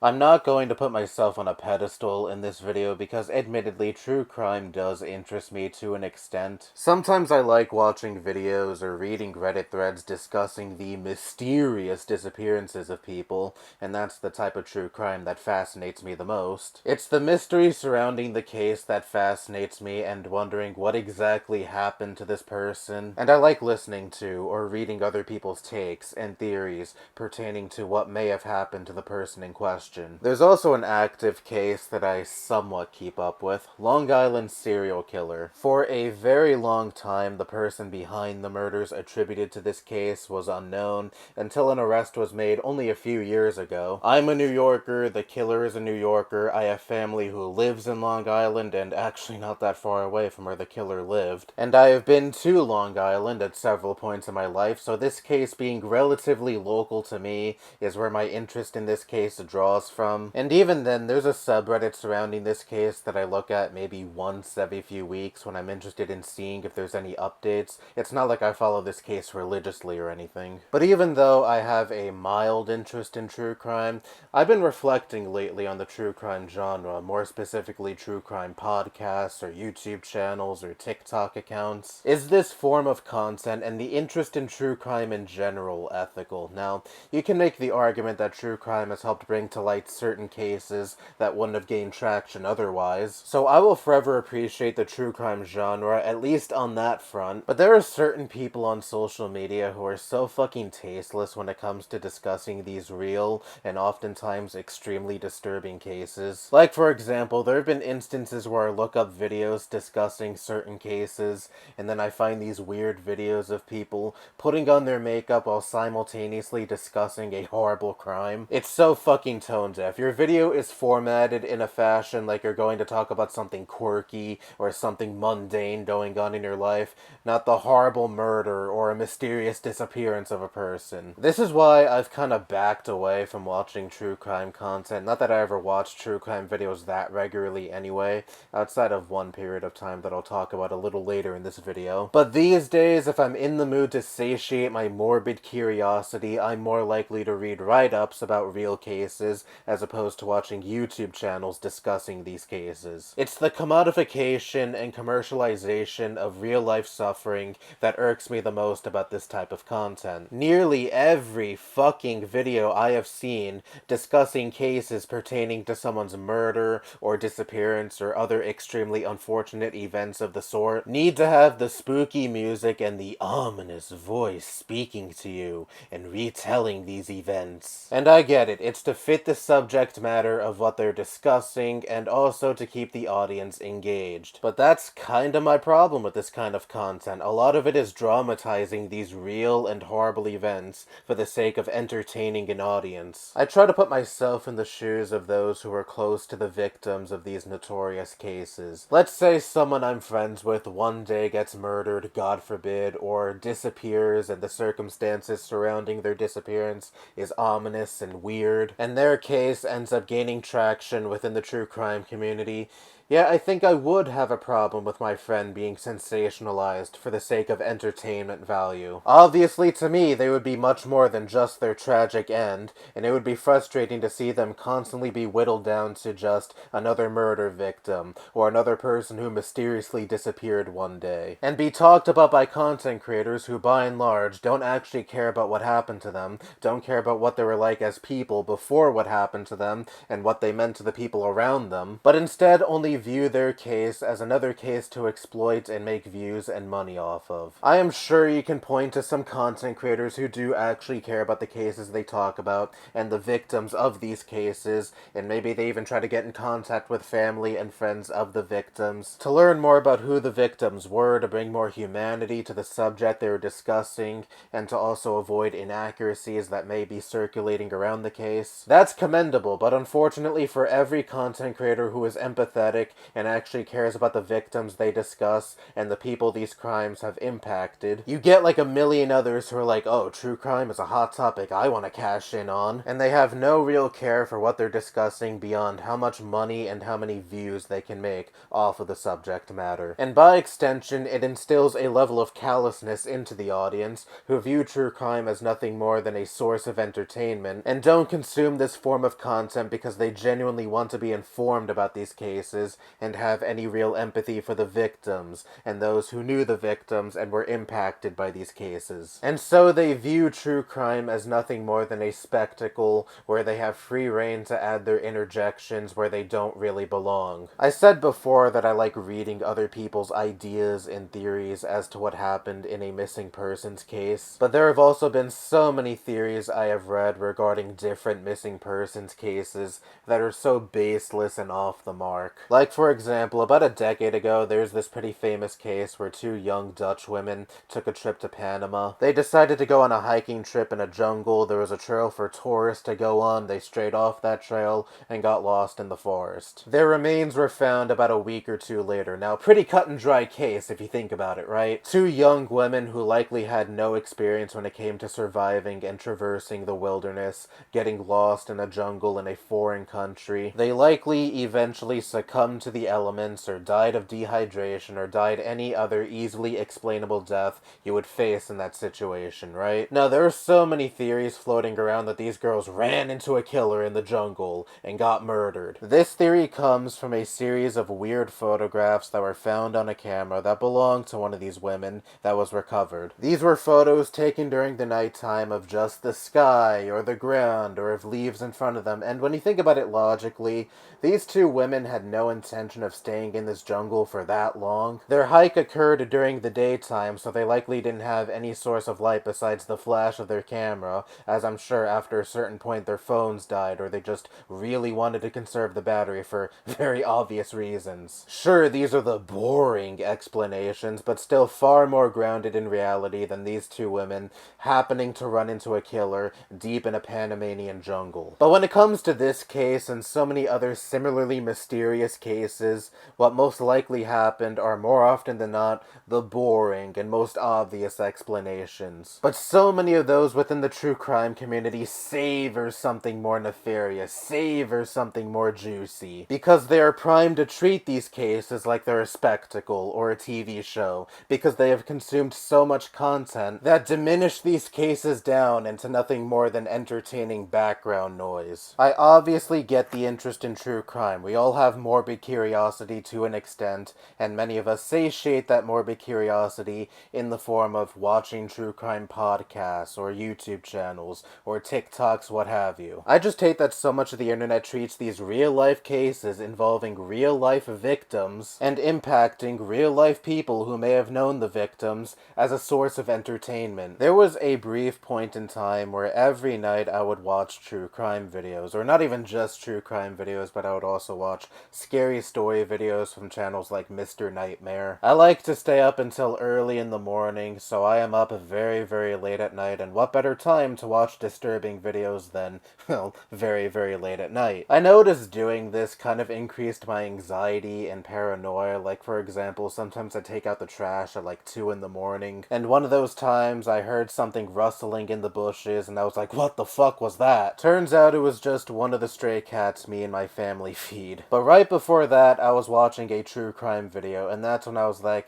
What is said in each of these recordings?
I'm not going to put myself on a pedestal in this video because admittedly true crime does interest me to an extent. Sometimes I like watching videos or reading Reddit threads discussing the mysterious disappearances of people, and that's the type of true crime that fascinates me the most. It's the mystery surrounding the case that fascinates me and wondering what exactly happened to this person, and I like listening to or reading other people's takes and theories pertaining to what may have happened to the person in question. There's also an active case that I somewhat keep up with, Long Island serial killer. For a very long time, the person behind the murders attributed to this case was unknown until an arrest was made only a few years ago. I'm a New Yorker, the killer is a New Yorker, I have family who lives in Long Island and actually not that far away from where the killer lived. And I have been to Long Island at several points in my life, so this case being relatively local to me is where my interest in this case draws from. And even then, there's a subreddit surrounding this case that I look at maybe once every few weeks when I'm interested in seeing if there's any updates. It's not like I follow this case religiously or anything. But even though I have a mild interest in true crime, I've been reflecting lately on the true crime genre, more specifically true crime podcasts or YouTube channels or TikTok accounts. Is this form of content and the interest in true crime in general ethical? Now, you can make the argument that true crime has helped bring to light certain cases that wouldn't have gained traction otherwise, so I will forever appreciate the true crime genre, at least on that front, but there are certain people on social media who are so fucking tasteless when it comes to discussing these real and oftentimes extremely disturbing cases. Like, for example, there have been instances where I look up videos discussing certain cases, and then I find these weird videos of people putting on their makeup while simultaneously discussing a horrible crime. It's so fucking tone deaf. Your video is formatted in a fashion like you're going to talk about something quirky or something mundane going on in your life, not the horrible murder or a mysterious disappearance of a person. This is why I've kind of backed away from watching true crime content. Not that I ever watch true crime videos that regularly anyway, outside of one period of time that I'll talk about a little later in this video. But these days, if I'm in the mood to satiate my morbid curiosity, I'm more likely to read write-ups about real cases as opposed to watching YouTube channels discussing these cases. It's the commodification and commercialization of real-life suffering that irks me the most about this type of content. Nearly every fucking video I have seen discussing cases pertaining to someone's murder or disappearance or other extremely unfortunate events of the sort need to have the spooky music and the ominous voice speaking to you and retelling these events. And I get it, it's to fit the subject matter of what they're discussing and also to keep the audience engaged. But that's kinda my problem with this kind of content. A lot of it is dramatizing these real and horrible events for the sake of entertaining an audience. I try to put myself in the shoes of those who are close to the victims of these notorious cases. Let's say someone I'm friends with one day gets murdered, God forbid, or disappears and the circumstances surrounding their disappearance is ominous and weird, and their case ends up gaining traction within the true crime community. Yeah, I think I would have a problem with my friend being sensationalized for the sake of entertainment value. Obviously, to me, they would be much more than just their tragic end, and it would be frustrating to see them constantly be whittled down to just another murder victim, or another person who mysteriously disappeared one day, and be talked about by content creators who, by and large, don't actually care about what happened to them, don't care about what they were like as people before what happened to them, and what they meant to the people around them, but instead only view their case as another case to exploit and make views and money off of. I am sure you can point to some content creators who do actually care about the cases they talk about and the victims of these cases, and maybe they even try to get in contact with family and friends of the victims to learn more about who the victims were, to bring more humanity to the subject they were discussing, and to also avoid inaccuracies that may be circulating around the case. That's commendable, but unfortunately for every content creator who is empathetic and actually cares about the victims they discuss and the people these crimes have impacted. You get like a million others who are like, oh, true crime is a hot topic I want to cash in on, and they have no real care for what they're discussing beyond how much money and how many views they can make off of the subject matter. And by extension, it instills a level of callousness into the audience who view true crime as nothing more than a source of entertainment and don't consume this form of content because they genuinely want to be informed about these cases and have any real empathy for the victims and those who knew the victims and were impacted by these cases. And so they view true crime as nothing more than a spectacle where they have free reign to add their interjections where they don't really belong. I said before that I like reading other people's ideas and theories as to what happened in a missing persons case, but there have also been so many theories I have read regarding different missing persons cases that are so baseless and off the mark. Like, for example, about a decade ago, there's this pretty famous case where two young Dutch women took a trip to Panama. They decided to go on a hiking trip in a jungle. There was a trail for tourists to go on. They strayed off that trail and got lost in the forest. Their remains were found about a week or two later. Now, pretty cut and dry case if you think about it, right? Two young women who likely had no experience when it came to surviving and traversing the wilderness, getting lost in a jungle in a foreign country. They likely eventually succumbed to the elements or died of dehydration or died any other easily explainable death you would face in that situation, right? Now, there are so many theories floating around that these girls ran into a killer in the jungle and got murdered. This theory comes from a series of weird photographs that were found on a camera that belonged to one of these women that was recovered. These were photos taken during the nighttime of just the sky or the ground or of leaves in front of them, and when you think about it logically, these two women had no intention of staying in this jungle for that long. Their hike occurred during the daytime, so they likely didn't have any source of light besides the flash of their camera, as I'm sure after a certain point their phones died or they just really wanted to conserve the battery for very obvious reasons. Sure, these are the boring explanations, but still far more grounded in reality than these two women happening to run into a killer deep in a Panamanian jungle. But when it comes to this case and so many other similarly mysterious cases, what most likely happened are more often than not the boring and most obvious explanations. But so many of those within the true crime community savor something more nefarious, savor something more juicy, because they are primed to treat these cases like they're a spectacle or a TV show, because they have consumed so much content that diminish these cases down into nothing more than entertaining background noise. I obviously get the interest in true crime. We all have morbid curiosity to an extent, and many of us satiate that morbid curiosity in the form of watching true crime podcasts or YouTube channels or TikToks, what have you. I just hate that so much of the internet treats these real-life cases involving real-life victims and impacting real-life people who may have known the victims as a source of entertainment. There was a brief point in time where every night I would watch true crime videos, or not even just true crime videos, but I would also watch scary story videos from channels like Mr. Nightmare. I like to stay up until early in the morning, so I am up very, very late at night, and what better time to watch disturbing videos than, well, very, very late at night. I noticed doing this kind of increased my anxiety and paranoia. Like, for example, sometimes I take out the trash at like 2 in the morning, and one of those times I heard something rustling in the bushes, and I was like, what the fuck was that? Turns out it was just one of the stray cats me and my family feed. But right before that, I was watching a true crime video, and that's when I was like,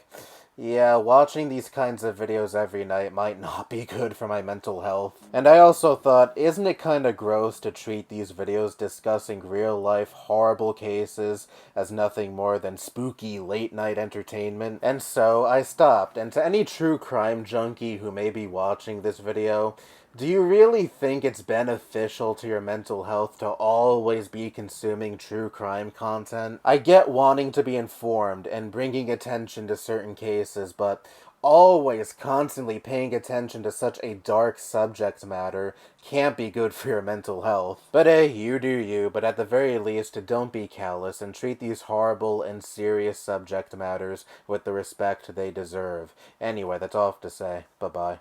yeah, watching these kinds of videos every night might not be good for my mental health. And I also thought, isn't it kinda gross to treat these videos discussing real-life horrible cases as nothing more than spooky late-night entertainment? And so I stopped. And to any true crime junkie who may be watching this video, do you really think it's beneficial to your mental health to always be consuming true crime content? I get wanting to be informed and bringing attention to certain cases, but always constantly paying attention to such a dark subject matter can't be good for your mental health. But hey, you do you, but at the very least, don't be callous and treat these horrible and serious subject matters with the respect they deserve. Anyway, that's all I have to say. Bye-bye.